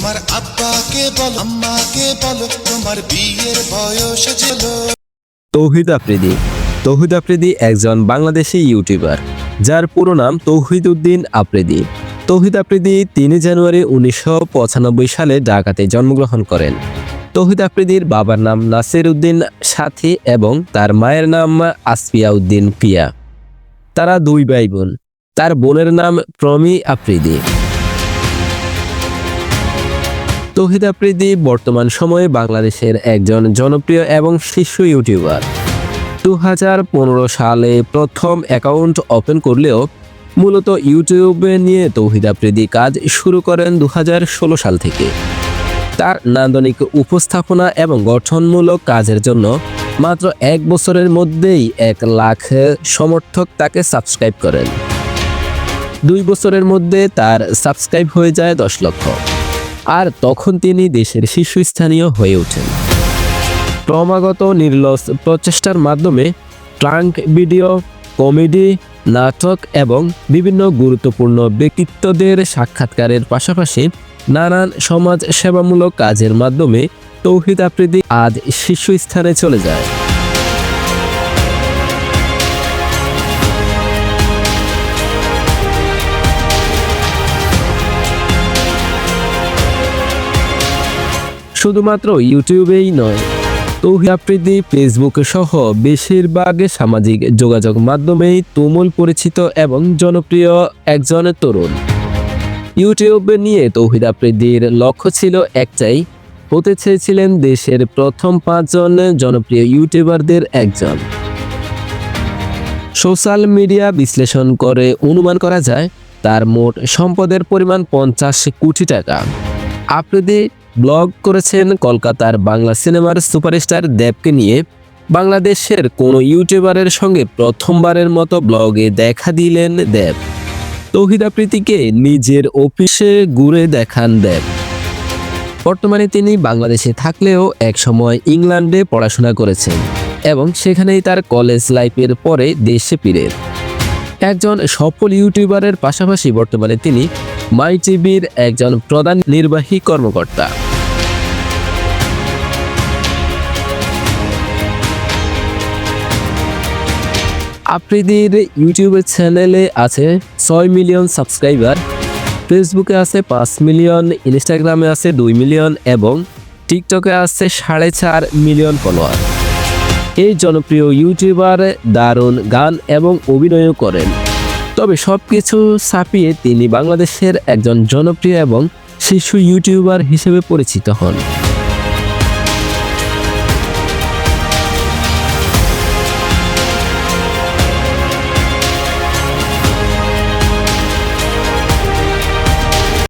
তোমার আব্বাকে বলো, আম্মাকে বলো, তোমার বিয়ের বয়স হলো। তৌহিদ আফ্রিদি। তৌহিদ আফ্রিদি একজন বাংলাদেশি ইউটিউবার, যার পুরো নাম তৌহিদ উদ্দিন আফ্রিদি। তৌহিদ আফ্রিদি ৩ জানুয়ারি ১৯৯৫ সালে ঢাকাতে জন্মগ্রহণ করেন। তৌহিদ আফ্রিদির বাবার নাম নাসির উদ্দিন সাথী এবং তার মায়ের নাম আসফিয়া উদ্দিন পিয়া। তারা 2 ভাই বোন। তার বোনের নাম প্রমি আফ্রিদি। তৌহিদ আফ্রিদি বর্তমান সময়ে বাংলাদেশের একজন জনপ্রিয় এবং শীর্ষ ইউটিউবার। ২০১৫ সালে প্রথম অ্যাকাউন্ট ওপেন করলেও মূলত ইউটিউবে নিয়ে তৌহিদ আফ্রিদি কাজ শুরু করেন ২০১৬ সাল থেকে। তার নান্দনিক উপস্থাপনা এবং গঠনমূলক কাজের জন্য মাত্র 1 বছরের মধ্যেই 1 লাখ সমর্থক তাকে সাবস্ক্রাইব করেন। 2 বছরের মধ্যে তার সাবস্ক্রাইব হয়ে যায় 10 লক্ষ। আর তখন তিনি দেশের শীর্ষস্থানীয় হয়ে ওঠেন। ক্রমাগত নির্লস প্রচেষ্টার মাধ্যমে প্রাঙ্ক ভিডিও, কমেডি, নাটক এবং বিভিন্ন গুরুত্বপূর্ণ ব্যক্তিত্বদের সাক্ষাৎকারের পাশাপাশি নানান সমাজ সেবামূলক কাজের মাধ্যমে তৌহিদ আফ্রিদি আজ শীর্ষস্থানে চলে যায়। শুধুমাত্র ইউটিউবেই নয়, তৌহিদ আফ্রিদি ফেসবুক সহ বেশিরভাগ সামাজিক যোগাযোগ মাধ্যমেই তুমুল পরিচিত এবং জনপ্রিয় একজন তরুণ। ইউটিউব নিয়ে তৌহিদ আফ্রিদির লক্ষ্য ছিল একটাই, হতে চেয়েছিলেন দেশের প্রথম 5 জন জনপ্রিয় ইউটিউবারদের একজন। সোশ্যাল মিডিয়া বিশ্লেষণ করে অনুমান করা যায় তার মোট সম্পদের পরিমাণ 50 কোটি টাকা। আফ্রিদি ব্লগ করেছেন কলকাতার বাংলা সিনেমার সুপারস্টার দেবকে নিয়ে। বাংলাদেশের কোনো ইউটিউবারের সঙ্গে প্রথমবারের মতো ব্লগে দেখা দিলেন দেব। তৌহিদ আফ্রিদিকে নিজের অফিসে ঘুরে দেখান দেব। বর্তমানে তিনি বাংলাদেশে থাকলেও একসময় ইংল্যান্ডে পড়াশোনা করেছেন এবং সেখানেই তার কলেজ লাইফের পরে দেশে ফিরে। একজন সফল ইউটিউবারের পাশাপাশি বর্তমানে তিনি মাই টিভির একজন প্রধান নির্বাহী কর্মকর্তা। আফ্রিদির ইউটিউব চ্যানেলে আছে 6 মিলিয়ন সাবস্ক্রাইবার, ফেসবুকে আছে 5 মিলিয়ন, ইনস্টাগ্রামে আছে 2 মিলিয়ন এবং টিকটকে আছে 4.5 মিলিয়ন ফলোয়ার। এই জনপ্রিয় ইউটিউবার দারুণ গান এবং অভিনয়ও করেন। তবে সবকিছু ছাপিয়ে তিনি বাংলাদেশের একজন জনপ্রিয় এবং শীর্ষ ইউটিউবার হিসেবে পরিচিত হন।